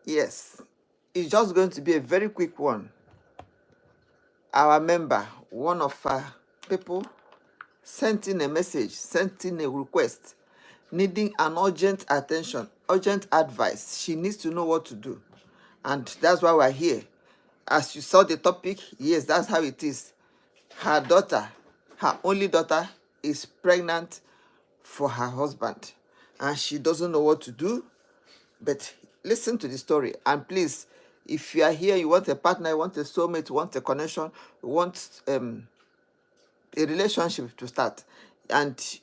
Yes, it's just going to be a very quick one. Our member, one of our people, sent in a message, sent in a request, needing an urgent attention, urgent advice. She needs to know what to do. And that's why we're here. As you saw the topic, yes, that's how it is. Her daughter, her only daughter, is pregnant for her husband. And she doesn't know what to do. But listen to the story. And please, if you are here, you want a partner, you want a soulmate, you want a connection, you want a relationship to start, and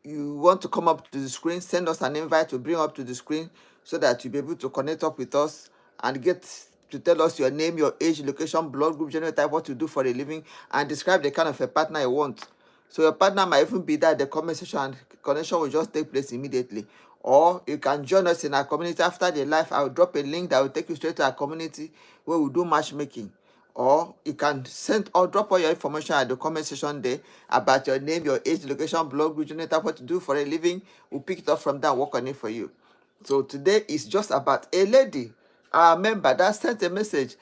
you want to come up to the screen, send us an invite to bring up to the screen so that you'll be able to connect up with us and get to tell us your name, your age, location, blood group, genotype, what you do for a living, and describe the kind of a partner you want. So your partner might even be there at the conversation, and connection will just take place immediately. Or you can join us in our community after the live. I'll drop a link that will take you straight to our community where we do matchmaking. Or you can send or drop all your information at the comment section there about your name, your age, location, blog, group, genotype, what to do for a living. We'll pick it up from there and work on it for you. So today is just about a lady, our member that sent a message.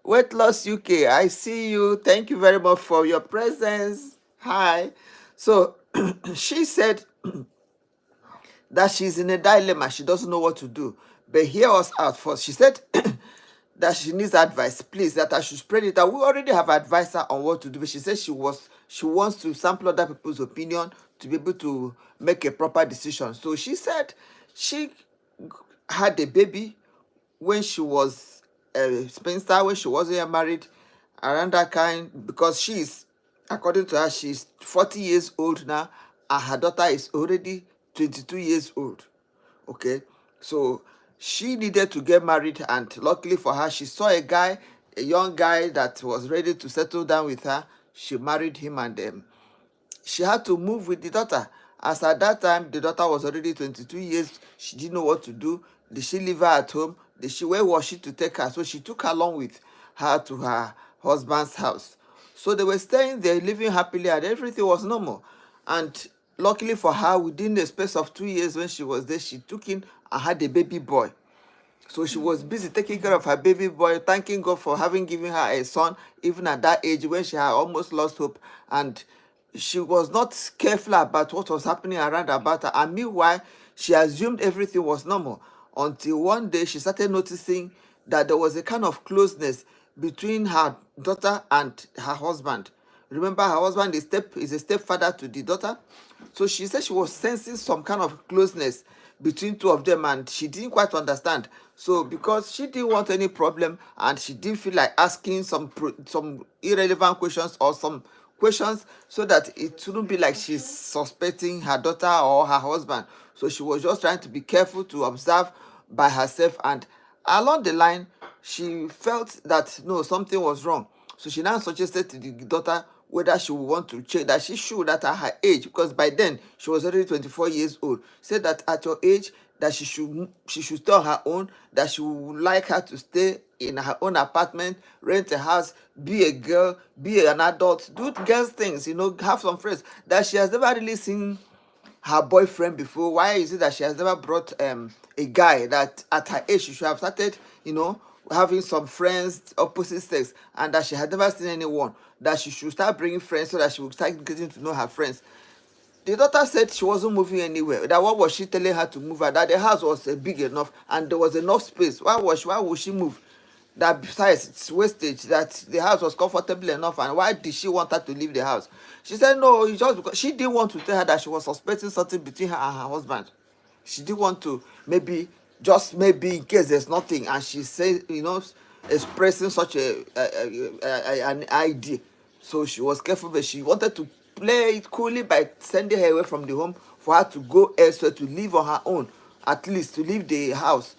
Weight Loss UK, I see you. Thank you very much for your presence. Hi. So she said that she's in a dilemma. She doesn't know what to do. But hear us out first. She said that she needs advice, please, that I should spread it out. We already have advised her on what to do, but she said she wants to sample other people's opinion to be able to make a proper decision. So she said she had a baby when she was a spinster, when she wasn't yet married, around that kind, because she's, according to her, she's 40 years old now, and her daughter is already 22 years old. Okay, so she needed to get married, and luckily for her, she saw a young guy that was ready to settle down with her. She married him, and she had to move with the daughter. As at that time, the daughter was already 22 years. She didn't know what to do. Did she leave her at home? Where was she to take her? So she took her along with her to her husband's house. So they were staying there, living happily, and everything was normal. And luckily for her, within the space of 2 years when she was there, she took in and had a baby boy. So she was busy taking care of her baby boy, thanking God for having given her a son, even at that age when she had almost lost hope. And she was not careful about what was happening around about her. And meanwhile, she assumed everything was normal until one day she started noticing that there was a kind of closeness between her daughter and her husband. Remember, her husband is a stepfather to the daughter. So she said she was sensing some kind of closeness between two of them, and she didn't quite understand. So because she didn't want any problem, and she didn't feel like asking some irrelevant questions or some questions, so that it wouldn't be like she's suspecting her daughter or her husband. So she was just trying to be careful to observe by herself, and along the line she felt that no, something was wrong. So she now suggested to the daughter whether she would want to check, that she should, that at her age, because by then she was already 24 years old, said that at your age that she should stay on her own, that she would like her to stay in her own apartment, rent a house, be a girl, be an adult, do girls things, have some friends, that she has never really seen her boyfriend before. Why is it that she has never brought a guy that at her age she should have started, having some friends opposite sex, and that she had never seen anyone, that she should start bringing friends so that she would start getting to know her friends. The daughter said she wasn't moving anywhere. That what was she telling her to move her? That the house was big enough and there was enough space. Why would she move? That besides it's wastage, that the house was comfortable enough, and why did she want her to leave the house? She said no, it's just because she didn't want to tell her that she was suspecting something between her and her husband. She didn't want to, just maybe in case there's nothing, and she said, expressing such an idea. So she was careful, but she wanted to play it coolly by sending her away from the home for her to go elsewhere, to live on her own, at least to leave the house.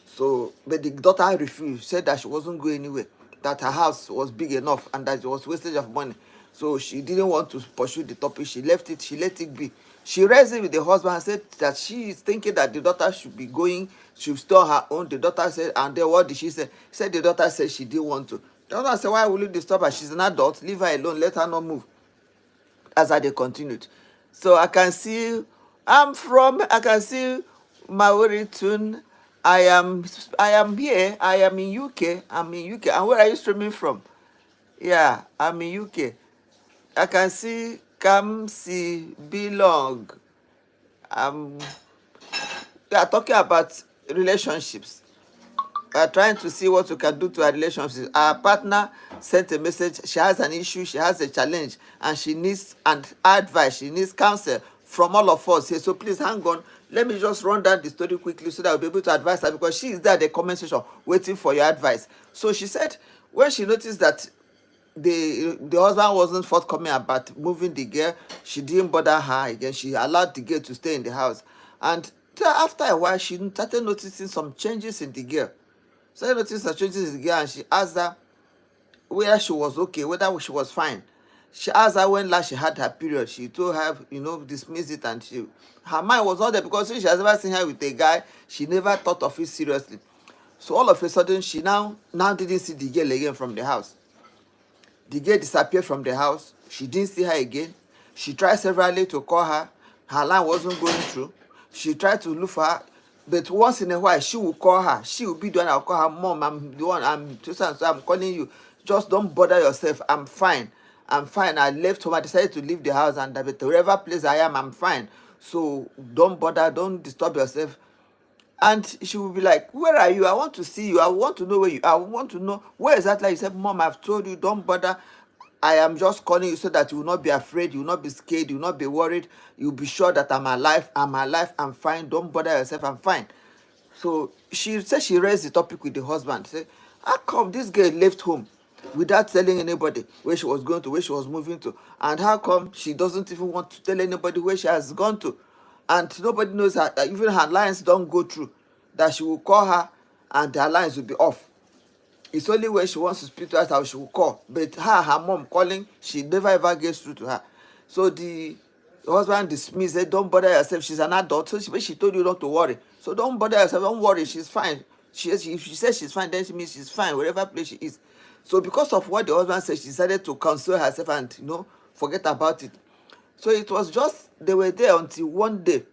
So, but the daughter refused, said that she wasn't going anywhere, that her house was big enough and that it was wastage of money. So she didn't want to pursue the topic. She left it, she let it be. She raised it with the husband and said that she is thinking that the daughter should be going, should store her own. The daughter said, and then what did she say? She said the daughter said she didn't want to. The daughter said, why will you disturb her? She's an adult, leave her alone, let her not move. As they continued. So I can see Maori Tun I am here. I am in UK. I'm in UK. And where are you streaming from? Yeah, I'm in UK. I can see come see belong. Um, we are talking about relationships. We are trying to see what we can do to our relationships. Our partner sent a message. She has an issue. She has a challenge, and she needs an advice. She needs counsel from all of us here. So please hang on. Let me just run down the story quickly so that I'll be able to advise her, because she is there at the comment section waiting for your advice. So she said when she noticed that the husband wasn't forthcoming about moving the girl, she didn't bother her again. She allowed the girl to stay in the house, and after a while she started noticing some changes in the girl. Started noticing some changes in the girl, and she asked her whether she was okay, whether she was fine. She asked her when last she had her period. She told her, dismiss it, and her mind was not there, because since she has never seen her with a guy, she never thought of it seriously. So all of a sudden, she now didn't see the girl again from the house. The girl disappeared from the house. She didn't see her again. She tried severally to call her. Her line wasn't going through. She tried to look for her, but once in a while she will call her. She will be the one. I'll call her, Mom, I'm the one. I'm calling you. Just don't bother yourself. I'm fine. I'm fine. I left home. I decided to leave the house, and but wherever place I am, I'm fine. So don't bother. Don't disturb yourself. And she will be like, where are you? I want to see you. I want to know where you are. I want to know where exactly. You said, Mom, I've told you, don't bother. I am just calling you so that you will not be afraid, you will not be scared, you will not be worried. You'll be sure that I'm alive, I'm fine. Don't bother yourself, I'm fine. So she said she raised the topic with the husband. Say, how come this girl left home without telling anybody where she was going to, where she was moving to? And how come she doesn't even want to tell anybody where she has gone to? And nobody knows her, even her lines don't go through, that she will call her and her lines will be off. It's only when she wants to speak to us how she will call. But her mom calling, she never ever gets through to her. So the husband dismissed, said, don't bother yourself. She's an adult. So she told you not to worry. So don't bother yourself. Don't worry. She's fine. If she says she's fine, then she means she's fine, wherever place she is. So because of what the husband said, she decided to console herself and, forget about it. So it was just, they were there until one day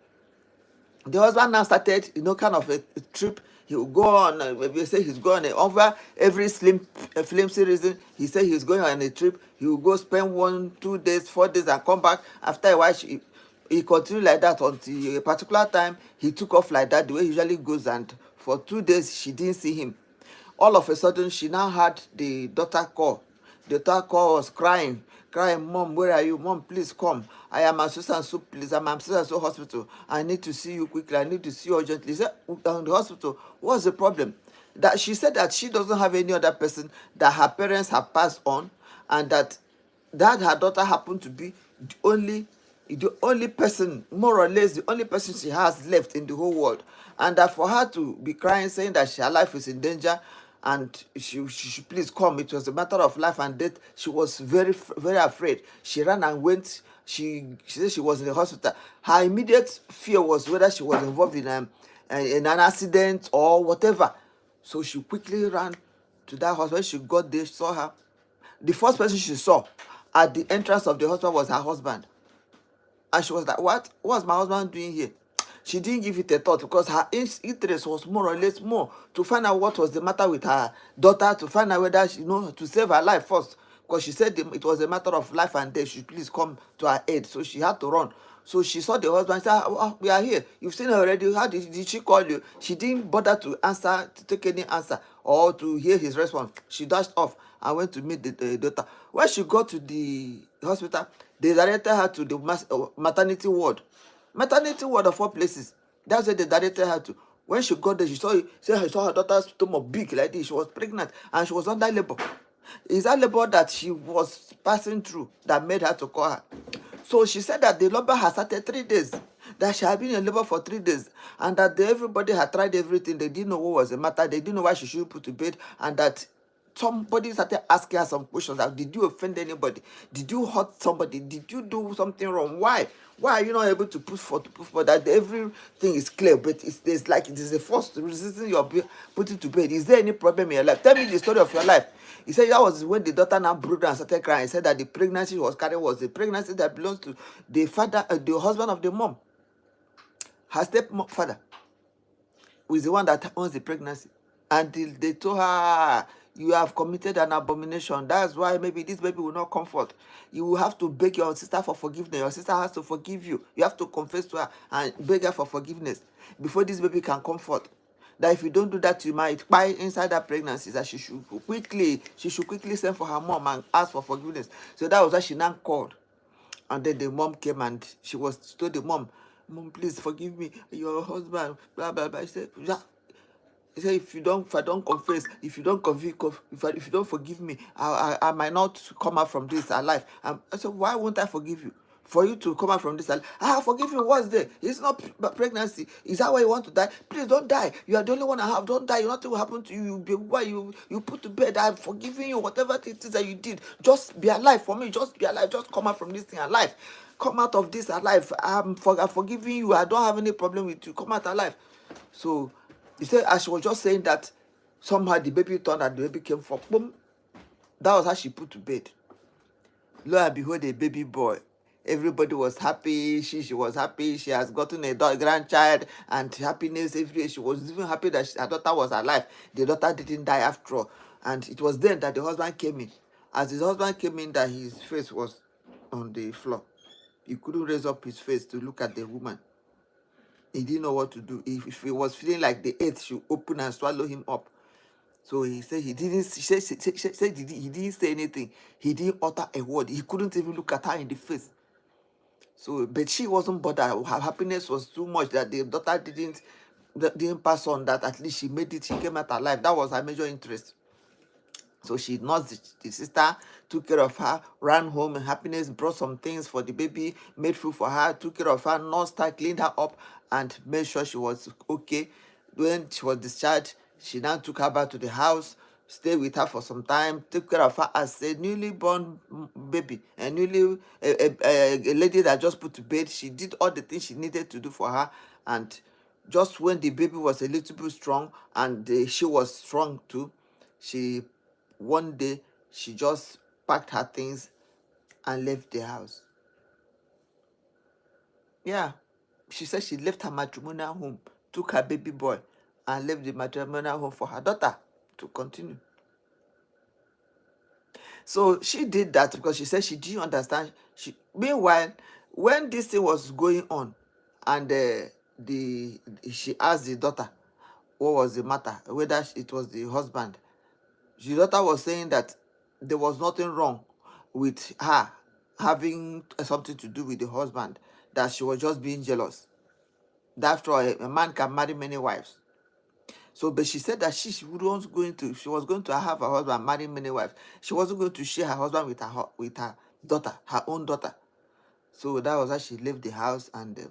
the husband now started, kind of a trip. He will go on, maybe say he's going over every flimsy reason. He said he's going on a trip. He will go spend 1, 2 days, 4 days, and come back. After a while, he continued like that until a particular time he took off like that, the way he usually goes. And for 2 days, she didn't see him. All of a sudden, she now had the daughter call. The daughter call was crying, Mom, where are you? Mom, please come. I am at so please. I'm at so hospital. I need to see you quickly. I need to see you urgently. He said, down the hospital, what's the problem? That she said that she doesn't have any other person, that her parents have passed on, and that her daughter happened to be the only person, more or less the only person she has left in the whole world. And that for her to be crying, saying that her life is in danger, and she should please come, it was a matter of life and death. She was very, very afraid. She ran and went. She said she was in the hospital. Her immediate fear was whether she was involved in an accident or whatever. So she quickly ran to that hospital. She got there, saw her. The first person she saw at the entrance of the hospital was her husband. And she was like, what's my husband doing here? She didn't give it a thought, because her interest was more or less more to find out what was the matter with her daughter, to find out whether she, to save her life first, because she said it was a matter of life and death. She please come to her aid. So she had to run. So she saw the husband and said, we are here. You've seen her already. How did she call you? She didn't bother to take any answer or to hear his response. She dashed off and went to meet the daughter. When she got to the hospital, they directed her to the maternity ward. Maternity ward of all places. That's where they directed her to. When she got there, she saw her daughter's stomach big like this. She was pregnant and she was under labor. It's that labor that she was passing through that made her to call her. So she said that the labor had started 3 days, that she had been in labor for 3 days, and that everybody had tried everything. They didn't know what was the matter. They didn't know why she should put to bed, and that somebody started asking her some questions. Like, did you offend anybody? Did you hurt somebody? Did you do something wrong? Why are you not able to push for that? Everything is clear, but it is a forced resistance you're putting to bed. Is there any problem in your life? Tell me the story of your life. He said that was when the daughter now broke down and started crying. He said that the pregnancy she was carrying was the pregnancy that belongs to the father, the husband of the mom, her stepfather. with the one that owns the pregnancy. Until they told her, you have committed an abomination. That's why maybe this baby will not comfort. You will have to beg your sister for forgiveness. Your sister has to forgive you. You have to confess to her and beg her for forgiveness before this baby can comfort. That if you don't do that, you might buy inside that pregnancy. That she should quickly send for her mom and ask for forgiveness. So that was why she now called. And then the mom came and she told the mom, please forgive me, your husband, blah blah blah. She said, yeah. He said, if I don't confess, if you don't if you don't forgive me, I might not come out from this alive. I said, why won't I forgive you? For you to come out from this alive, forgive you. What's there? It's not pregnancy. Is that why you want to die? Please don't die. You are the only one I have. Don't die. Nothing will happen to you. You put to bed. I'm forgiving you. Whatever it is that you did, just be alive for me. Just be alive. Just come out from this thing alive. Come out of this alive. I'm forgiving you. I don't have any problem with you. Come out alive. So he said, as she was just saying that, somehow the baby turned and the baby came from boom. That was how she put to bed. Lo and behold, a baby boy. Everybody was happy. She was happy. She has gotten a grandchild and happiness every day. She was even happy that her daughter was alive. The daughter didn't die after all. And it was then that the husband came in. As his husband came in, that his face was on the floor. He couldn't raise up his face to look at the woman. He didn't know what to do. If he was feeling like the earth should open and swallow him up. So he said he didn't he didn't say anything. He didn't utter a word. He couldn't even look at her in the face. So, but she wasn't bothered. Her happiness was too much that the daughter didn't pass on, that at least she made it. She came out alive. That was her major interest. So she nursed the sister, took care of her, ran home in happiness, brought some things for the baby, made food for her, took care of her, nursed her, cleaned her up, and made sure she was okay. When she was discharged, she now took her back to the house, stayed with her for some time, took care of her as a newly born baby, a lady that just put to bed. She did all the things she needed to do for her, and just when the baby was a little bit strong and she was strong too, one day she just packed her things and left the house. Yeah, she said she left her matrimonial home, took her baby boy, and left the matrimonial home for her daughter to continue. So she did that because she said she didn't understand. Meanwhile, when this thing was going on, and she asked the daughter what was the matter, whether it was the husband. The daughter was saying that there was nothing wrong with her having something to do with the husband, that she was just being jealous. That after all, a man can marry many wives. So, but she said that she was going to have her husband marry many wives. She wasn't going to share her husband with her daughter, her own daughter. So that was how she left the house, and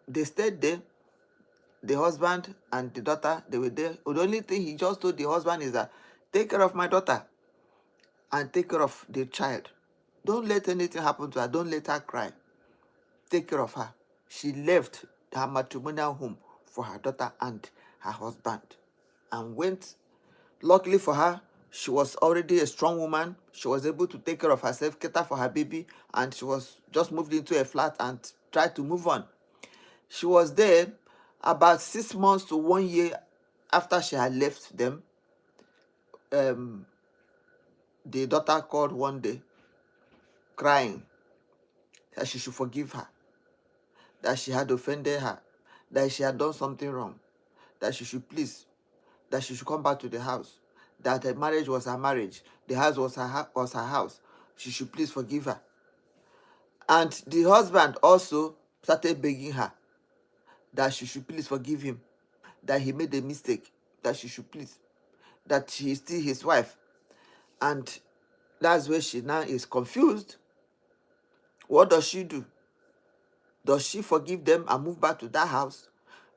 they stayed there. The husband and the daughter, they were there. The only thing he just told the husband is that, take care of my daughter and take care of the child. Don't let anything happen to her. Don't let her cry. Take care of her. She left her matrimonial home for her daughter and her husband and went. Luckily for her, she was already a strong woman. She was able to take care of herself, cater for her baby, and she was just moved into a flat and tried to move on. She was there about 6 months to 1 year after she had left them. The daughter called one day crying that she should forgive her, that she had offended her, that she had done something wrong, that she should come back to the house, that her marriage was her marriage, the house was her house. She should please forgive her. And the husband also started begging her that she should please forgive him, that he made a mistake, that she should please, that she is still his wife. And that's where she now is confused. What does she do? Does she forgive them and move back to that house?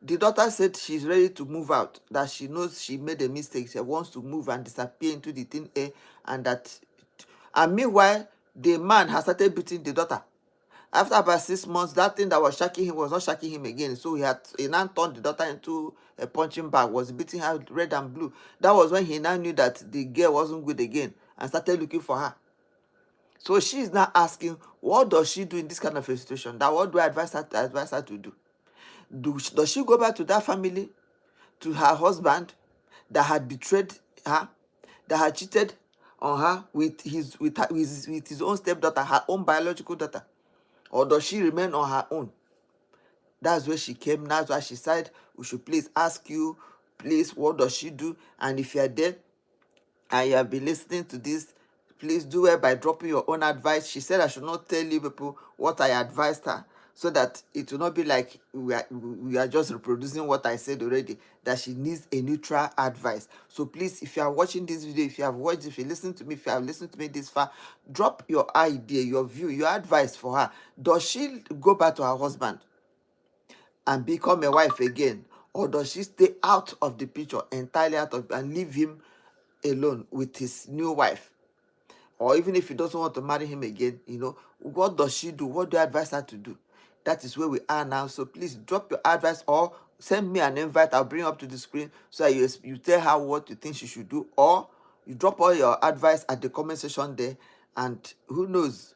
The daughter said she's ready to move out, that she knows she made a mistake. She wants to move and disappear into the thin air, and meanwhile, the man has started beating the daughter. After about 6 months, that thing that was shaking him was not shaking him again. So he now turned the daughter into a punching bag, was beating her red and blue. That was when he now knew that the girl wasn't good again and started looking for her. So she is now asking, what does she do in this kind of a situation? That what do I advise her to do? Does she go back to that family, to her husband that had betrayed her, that had cheated on her with his own stepdaughter, her own biological daughter? Or does she remain on her own? That's where she came. That's why she said we should please ask you, please, what does she do? And if you're there and you have been listening to this, please do it by dropping your own advice. She said I should not tell you people what I advised her, so that it will not be like we are just reproducing what I said already, that she needs a neutral advice. So please, if you are watching this video, if you have watched, if you listen to me, if you have listened to me this far, drop your idea, your view, your advice for her. Does she go back to her husband and become a wife again, or does she stay out of the picture, entirely out of, and leave him alone with his new wife? Or even if he doesn't want to marry him again, what does she do? What do you advise her to do? That is where we are now. So please drop your advice or send me an invite. I'll bring up to the screen so that you tell her what you think she should do, or you drop all your advice at the comment section there. And who knows,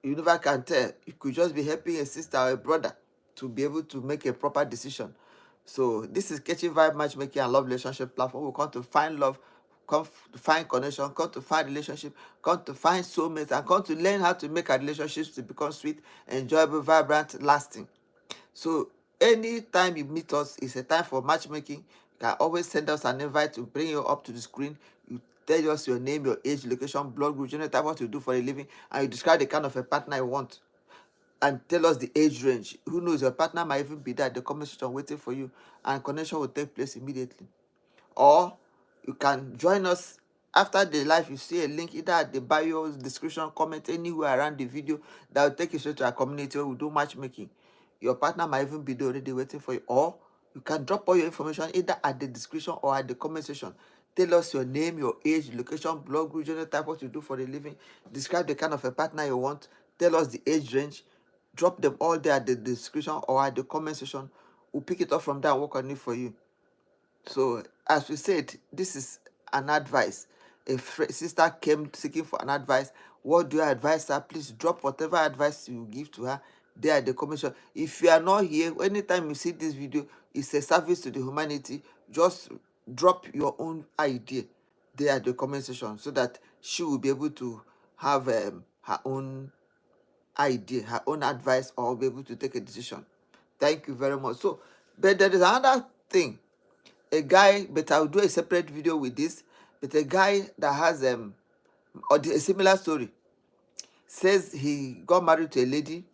you never can tell. You could just be helping a sister or a brother to be able to make a proper decision. So this is Kechyvibes matchmaking and love relationship platform. We come to find love, come to find connection, come to find relationship, come to find soulmates, and come to learn how to make our relationships to become sweet, enjoyable, vibrant, lasting. So anytime you meet us, it's a time for matchmaking. You can always send us an invite to bring you up to the screen. You tell us your name, your age, location, blood group, genotype, what you do for a living, and you describe the kind of a partner you want. And tell us the age range. Who knows, your partner might even be there at the comment section waiting for you, and connection will take place immediately. Or you can join us after the live. You see a link either at the bio, description, comment, anywhere around the video that will take you straight to our community where we do matchmaking. Your partner might even be there already waiting for you. Or you can drop all your information either at the description or at the comment section. Tell us your name, your age, location, blood group, genotype, what you do for a living. Describe the kind of a partner you want. Tell us the age range. Drop them all there at the description or at the comment section. We'll pick it up from there and work on it for you. So, as we said, this is an advice. A sister came seeking for an advice. What do you advise her? Please drop whatever advice you give to her there at the comment section. If you are not here, anytime you see this video, it's a service to the humanity. Just drop your own idea there at the comment section so that she will be able to have her own idea, her own advice, or be able to take a decision. Thank you very much. So, but there is another thing. A guy, but I'll do a separate video with this, but a guy that has a similar story says he got married to a lady.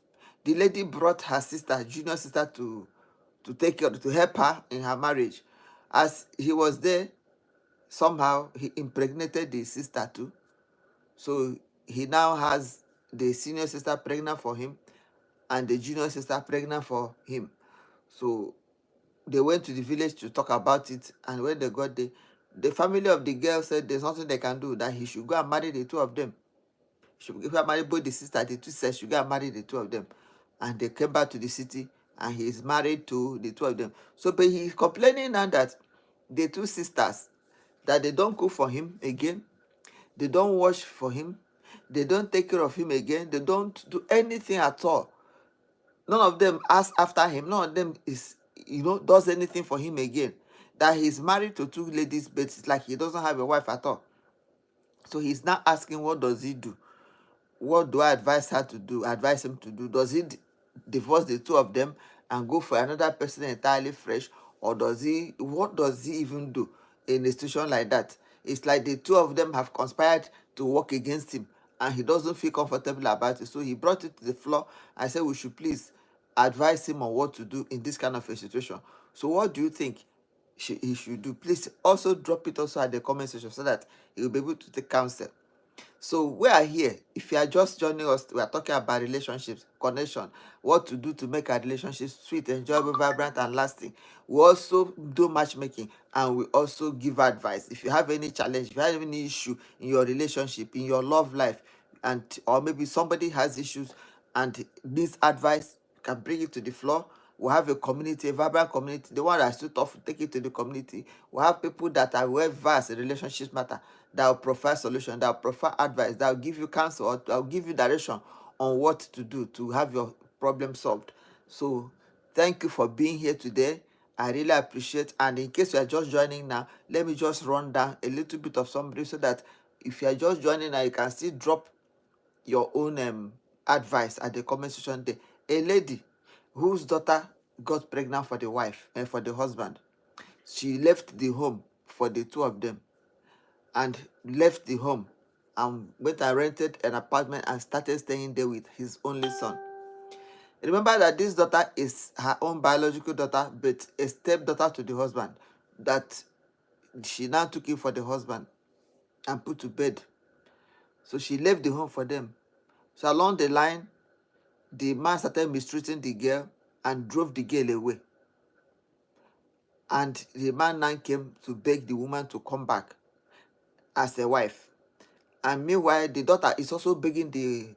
The lady brought her sister, junior sister, to take care, to help her in her marriage. As he was there, somehow he impregnated the sister too. So he now has the senior sister pregnant for him and the junior sister pregnant for him. So they went to the village to talk about it, and when they got there, the family of the girl said there's nothing they can do, that he should go and marry the two of them. He should go and marry both the sister. The two sisters should go and marry the two of them. And they came back to the city, and he is married to the two of them. So, but he's complaining now that the two sisters, that they don't cook for him again, they don't wash for him, they don't take care of him again, they don't do anything at all. None of them ask after him. None of them does anything for him again. That he's married to two ladies, but it's like he doesn't have a wife at all. So he's now asking, what does he do? What do I advise him to do? Does he divorce the two of them and go for another person entirely fresh? Or what does he even do in a situation like that? It's like the two of them have conspired to work against him, and he doesn't feel comfortable about it. So he brought it to the floor and said we should please advise him on what to do in this kind of a situation. So what do you think he should do? Please also drop it also at the comment section so that he will be able to take counsel. So we are here. If you are just joining us, we are talking about relationships, connection, what to do to make our relationships sweet, enjoyable, vibrant, and lasting. We also do matchmaking, and we also give advice. If you have any challenge, if you have any issue in your relationship, in your love life, or maybe somebody has issues and needs advice, you can bring it to the floor. We have a community, a vibrant community. The one that is too tough, take it to the community. We have people that are well versed in relationships matter, that will provide solution, that will provide advice, that will give you counsel, or that will give you direction on what to do to have your problem solved. So Thank you for being here today. I really appreciate. And in case you are just joining now, let me just run down a little bit of somebody so that if you are just joining now, you can still drop your own advice at the comment section there. A lady whose daughter got pregnant for the wife and for the husband. She left the home for the two of them and left the home and went and rented an apartment and started staying there with his only son. Remember that this daughter is her own biological daughter, but a stepdaughter to the husband, that she now took in for the husband and put to bed. So she left the home for them. So along the line, the man started mistreating the girl and drove the girl away. And the man now came to beg the woman to come back as a wife. And meanwhile, the daughter is also begging the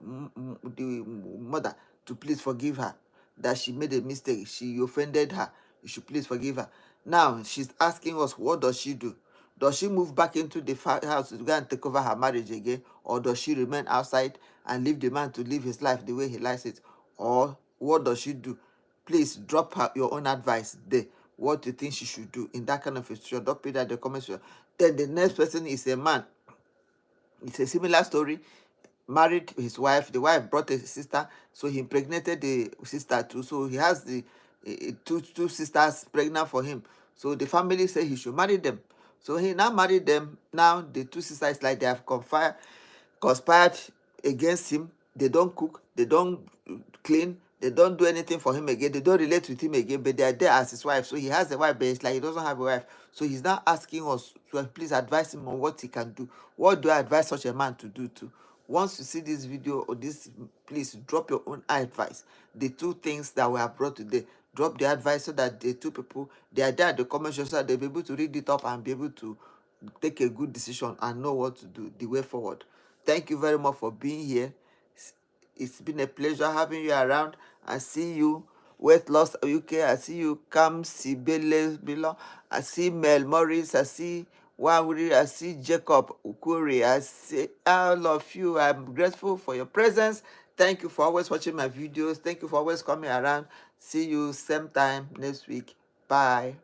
mother to please forgive her, that she made a mistake, she offended her, you should please forgive her. Now she's asking us, what does she do? Does she move back into the house to go and take over her marriage again, or does she remain outside and leave the man to live his life the way he likes it? Or what does she do? Please drop your own advice there. What do you think she should do in that kind of a situation? Drop it at the comment section. Then the next person is a man. It's a similar story. Married his wife. The wife brought a sister, so he impregnated the sister too. So he has the two sisters pregnant for him. So the family said he should marry them. So he now married them. Now the two sisters, like, they have conspired against him. They don't cook, they don't clean, they don't do anything for him again, they don't relate with him again, but they are there as his wife. So he has a wife, but it's like he doesn't have a wife. So he's now asking us to please advise him on what he can do. What do I advise such a man to do too? Once you see this video or this, please drop your own advice. The two things that we have brought today, drop the advice so that the two people, they are there at the comment section, so that they'll be able to read it up and be able to take a good decision and know what to do the way forward. Thank you very much for being here. It's been a pleasure having you around. I see you, Weight Loss UK. I see you, Cam Sibele Bilo. I see Mel Morris. I see Wawri. I see Jacob Ukuri. I see all of you. I'm grateful for your presence. Thank you for always watching my videos. Thank you for always coming around. See you same time next week. Bye.